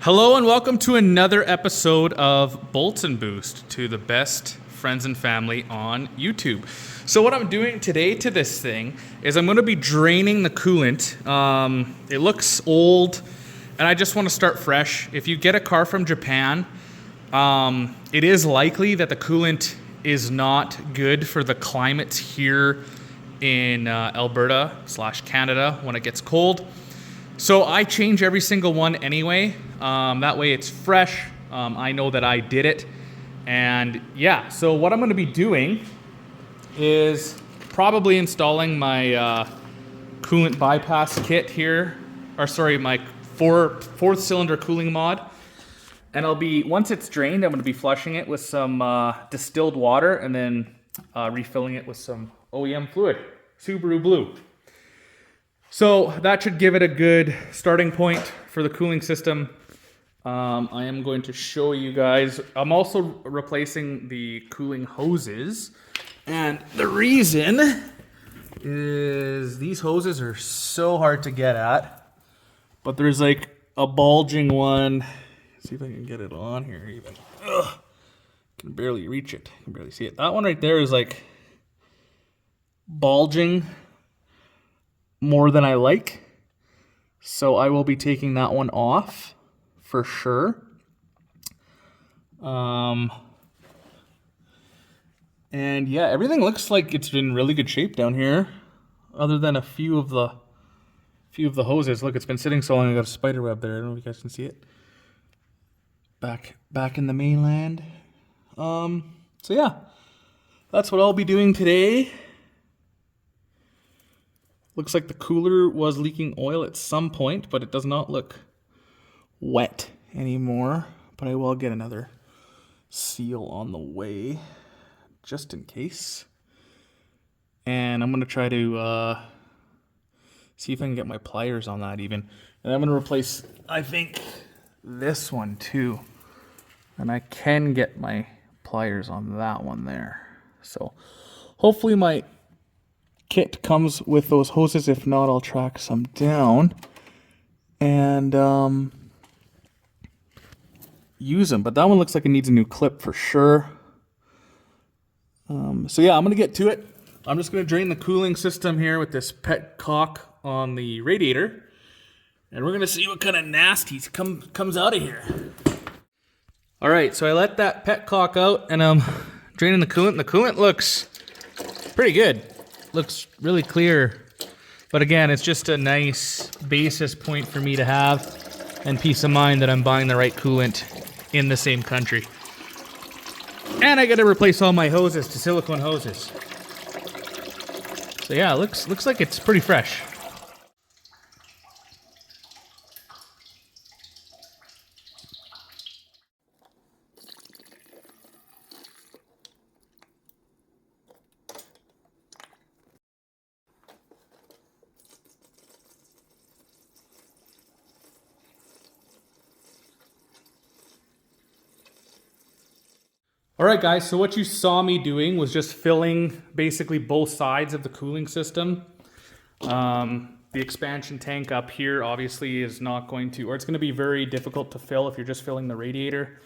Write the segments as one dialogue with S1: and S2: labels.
S1: Hello and welcome to another episode of Bolts and Boost, to the best friends and family on YouTube. So what I'm doing today to this thing is I'm going to be draining the coolant. It looks old and I just want to start fresh. If you get a car from Japan, it is likely that the coolant is not good for the climates here in Alberta/Canada when it gets cold. So I change every single one anyway. That way it's fresh. I know that I did it. And yeah, so what I'm going to be doing is probably installing my coolant bypass kit here, or sorry, my fourth cylinder cooling mod. And once it's drained, I'm going to be flushing it with some distilled water and then refilling it with some OEM fluid, Subaru Blue. So that should give it a good starting point for the cooling system. I am going to show you guys. I'm also replacing the cooling hoses. And the reason is these hoses are so hard to get at. But there's like a bulging one. Let's see if I can get it on here even. Ugh. Can barely reach it. Can barely see it. That one right there is like bulging more than I like. So I will be taking that one off for sure. And yeah, everything looks like it's in really good shape down here, other than a few of the hoses. Look, it's been sitting so long I got a spider web there. I don't know if you guys can see it. Back in the mainland. So yeah, that's what I'll be doing today. Looks like the cooler was leaking oil at some point, but it does not look wet anymore. But I will get another seal on the way, just in case. And I'm going to try to see if I can get my pliers on that even. And I'm going to replace, I think, this one too. And I can get my pliers on that one there. So hopefully my kit comes with those hoses. If not, I'll track some down and use them. But that one looks like it needs a new clip for sure. So yeah, I'm gonna get to it. I'm just gonna drain the cooling system here with this petcock on the radiator, and we're gonna see what kind of nasties comes out of here. All right, so I let that petcock out and I'm draining the coolant. The coolant looks pretty good. Looks really clear, but again, it's just a nice basis point for me to have and peace of mind that I'm buying the right coolant in the same country. And I got to replace all my hoses to silicone hoses. So yeah, looks like it's pretty fresh. All right, guys, so what you saw me doing was just filling basically both sides of the cooling system. The expansion tank up here obviously is not going to, or it's going to be very difficult to fill if you're just filling the radiator.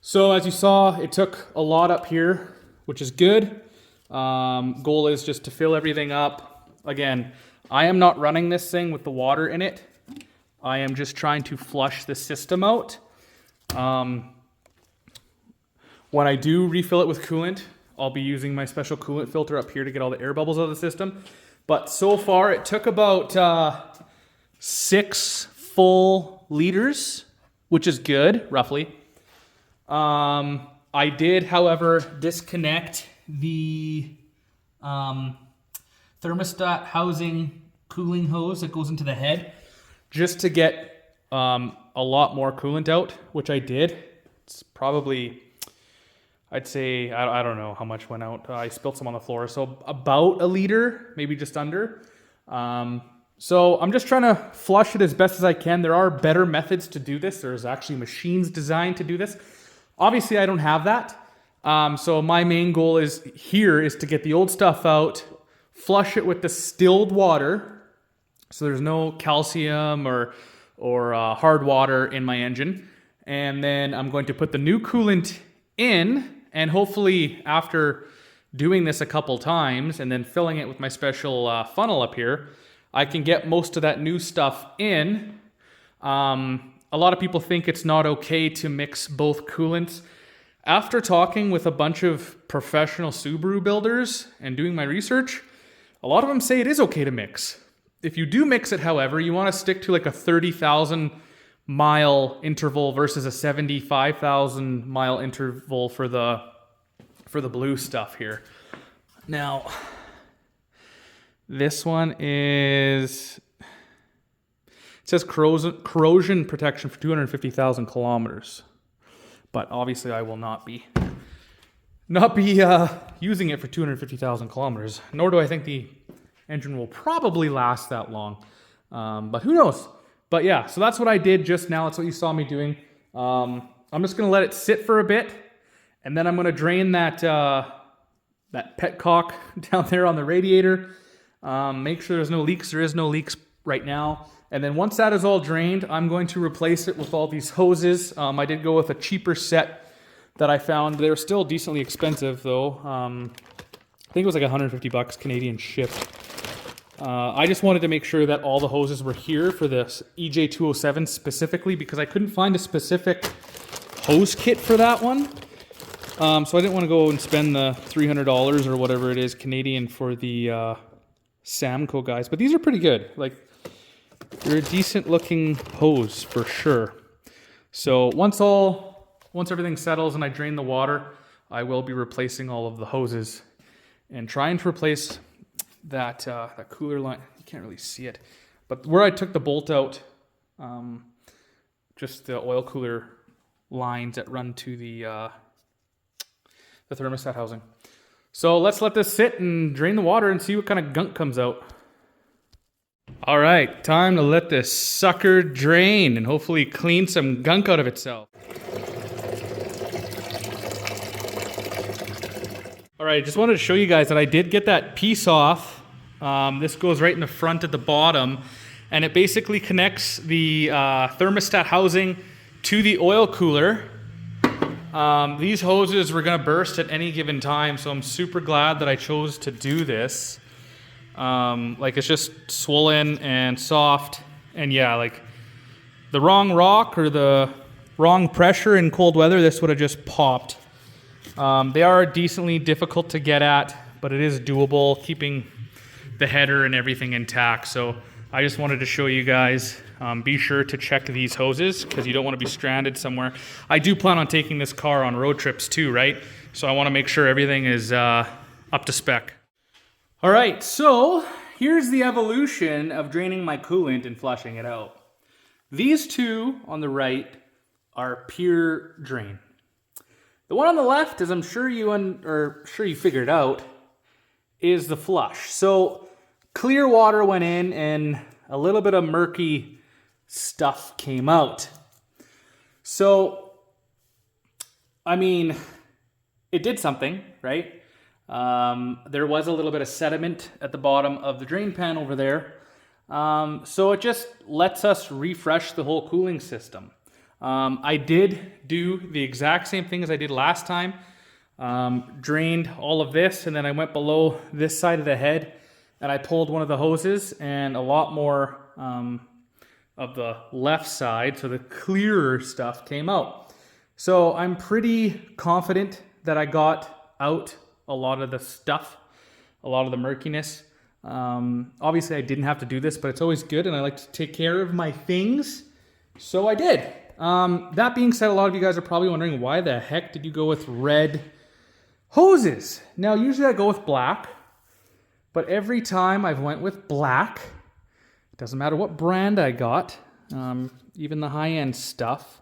S1: So as you saw, it took a lot up here, which is good. Goal is just to fill everything up. Again, I am not running this thing with the water in it. I am just trying to flush the system out. When I do refill it with coolant, I'll be using my special coolant filter up here to get all the air bubbles out of the system. But so far, it took about 6 full liters, which is good, roughly. I did, however, disconnect the thermostat housing cooling hose that goes into the head just to get a lot more coolant out, which I did. It's probably, I'd say, I don't know how much went out. I spilled some on the floor. So about a liter, maybe just under. So I'm just trying to flush it as best as I can. There are better methods to do this. There's actually machines designed to do this. Obviously, I don't have that. So my main goal is to get the old stuff out, flush it with distilled water. So there's no calcium or or hard water in my engine. And then I'm going to put the new coolant in, and hopefully after doing this a couple times and then filling it with my special funnel up here, I can get most of that new stuff in. A lot of people think it's not okay to mix both coolants. After talking with a bunch of professional Subaru builders and doing my research, a lot of them say it is okay to mix. If you do mix it, however, you want to stick to like a 30,000 mile interval versus a 75,000 mile interval for the blue stuff here. Now, this one is, it says corrosion protection for 250,000 kilometers. But obviously I will not be using it for 250,000 kilometers, nor do I think the engine will probably last that long. But who knows? But yeah, so that's what I did just now. That's what you saw me doing. I'm just gonna let it sit for a bit, and then I'm gonna drain that petcock down there on the radiator. Make sure there's no leaks. There is no leaks right now. And then once that is all drained, I'm going to replace it with all these hoses. I did go with a cheaper set that I found. They're still decently expensive though. I think it was like 150 bucks Canadian shipped. I just wanted to make sure that all the hoses were here for this EJ207 specifically, because I couldn't find a specific hose kit for that one. So I didn't want to go and spend the $300 or whatever it is Canadian for the Samco guys. But these are pretty good. Like, they're a decent looking hose for sure. So once everything settles and I drain the water, I will be replacing all of the hoses and trying to replace that cooler line. You can't really see it, but where I took the bolt out, just the oil cooler lines that run to the thermostat housing. So let's let this sit and drain the water and see what kind of gunk comes out. All right, time to let this sucker drain and hopefully clean some gunk out of itself. All right, just wanted to show you guys that I did get that piece off. This goes right in the front at the bottom, and it basically connects the thermostat housing to the oil cooler. These hoses were gonna burst at any given time, so I'm super glad that I chose to do this. Like, it's just swollen and soft, and yeah, like the wrong rock or the wrong pressure in cold weather, this would have just popped. They are decently difficult to get at, but it is doable, keeping the header and everything intact. So I just wanted to show you guys, be sure to check these hoses because you don't want to be stranded somewhere. I do plan on taking this car on road trips too, right? So I want to make sure everything is up to spec. All right, so here's the evolution of draining my coolant and flushing it out. These two on the right are pure drain. The one on the left, as I'm sure you figured out, is the flush. So clear water went in and a little bit of murky stuff came out. So, I mean, it did something, right? There was a little bit of sediment at the bottom of the drain pan over there. So it just lets us refresh the whole cooling system. I did do the exact same thing as I did last time. Drained all of this, and then I went below this side of the head and I pulled one of the hoses, and a lot more of the left side, so the clearer stuff came out. So I'm pretty confident that I got out a lot of the stuff, a lot of the murkiness. Obviously I didn't have to do this, but it's always good, and I like to take care of my things, so I did. That being said, a lot of you guys are probably wondering, why the heck did you go with red hoses? Now, usually I go with black, but every time I've went with black, it doesn't matter what brand I got, even the high-end stuff,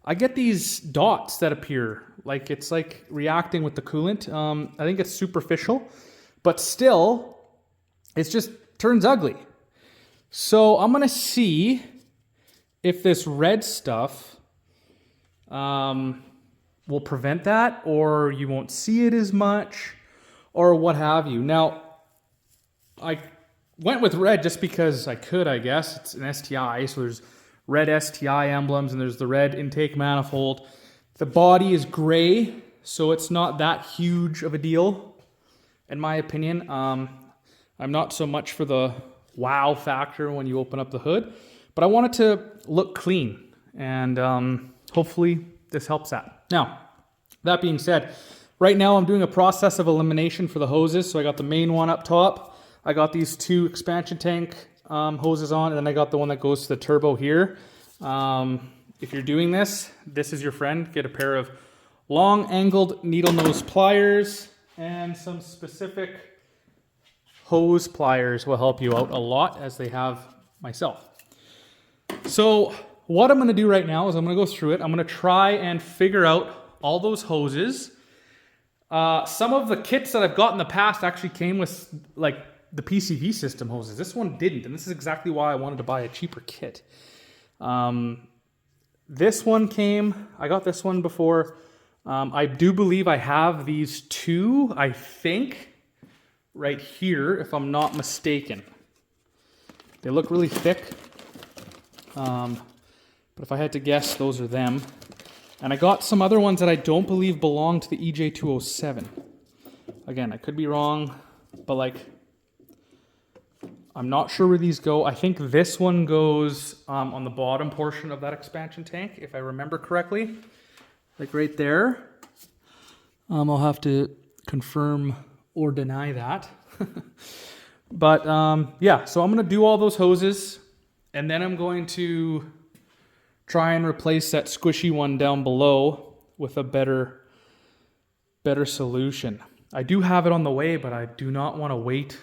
S1: I get these dots that appear, like it's like reacting with the coolant. I think it's superficial, but still, it just turns ugly. So I'm gonna see if this red stuff will prevent that, or you won't see it as much, or what have you. Now, I went with red just because I could, I guess. It's an STi, so there's red STi emblems, and there's the red intake manifold. The body is gray, so it's not that huge of a deal, in my opinion. I'm not so much for the wow factor when you open up the hood, but I want it to look clean, and hopefully this helps that. Now, that being said, right now I'm doing a process of elimination for the hoses. So I got the main one up top. I got these 2 expansion tank hoses on, and then I got the one that goes to the turbo here. If you're doing this, this is your friend. Get a pair of long angled needle nose pliers, and some specific hose pliers will help you out a lot, as they have myself. So what I'm going to do right now is I'm going to go through it. I'm going to try and figure out all those hoses. Some of the kits that I've got in the past actually came with like the PCV system hoses. This one didn't, and this is exactly why I wanted to buy a cheaper kit. This one came, I got this one before. I do believe I have these 2, I think, right here, if I'm not mistaken. They look really thick, but if I had to guess, those are them. And I got some other ones that I don't believe belong to the EJ207. Again, I could be wrong, but like, I'm not sure where these go. I think this one goes on the bottom portion of that expansion tank, if I remember correctly. Like right there. I'll have to confirm or deny that. But yeah, so I'm going to do all those hoses, and then I'm going to try and replace that squishy one down below with a better solution. I do have it on the way, but I do not want to wait.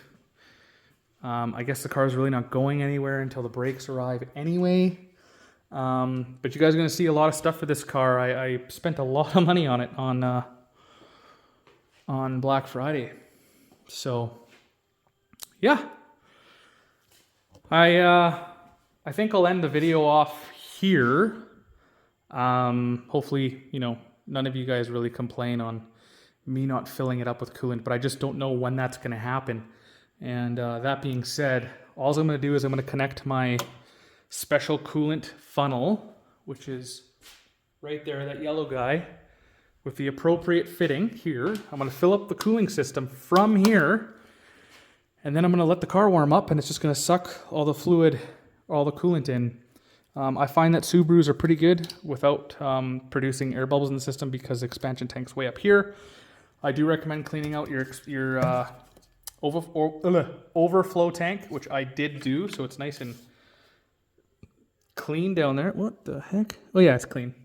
S1: I guess the car is really not going anywhere until the brakes arrive anyway. But you guys are going to see a lot of stuff for this car. I spent a lot of money on it on Black Friday. So yeah, I think I'll end the video off here. Hopefully, you know, none of you guys really complain on me not filling it up with coolant, but I just don't know when that's going to happen. And that being said, all I'm going to do is I'm going to connect my special coolant funnel, which is right there, that yellow guy, with the appropriate fitting here. I'm going to fill up the cooling system from here, and then I'm going to let the car warm up, and it's just going to suck all the fluid, all the coolant in. I find that Subarus are pretty good without producing air bubbles in the system, because the expansion tank's way up here. I do recommend cleaning out your overflow tank, which I did do, so it's nice and clean down there. What the heck? Oh yeah, it's clean.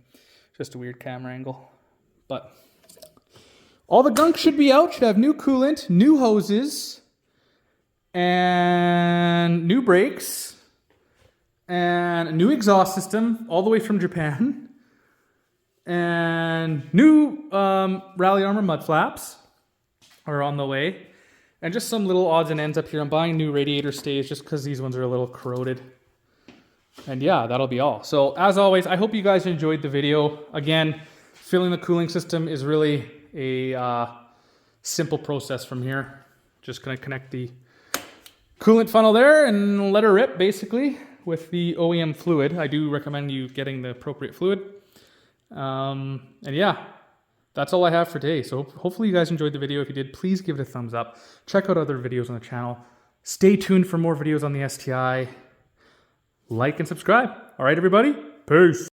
S1: Just a weird camera angle. But all the gunk should be out. Should have new coolant, new hoses, and new brakes, and a new exhaust system all the way from Japan, and new Rally Armor mud flaps are on the way, and just some little odds and ends up here. I'm buying new radiator stays just because these ones are a little corroded. And yeah, that'll be all. So as always, I hope you guys enjoyed the video. Again, filling the cooling system is really a simple process from here. Just gonna connect the coolant funnel there and let her rip, basically, with the OEM fluid. I do recommend you getting the appropriate fluid. And yeah, that's all I have for today. So hopefully you guys enjoyed the video. If you did, please give it a thumbs up. Check out other videos on the channel. Stay tuned for more videos on the STi. Like and subscribe. All right, everybody. Peace.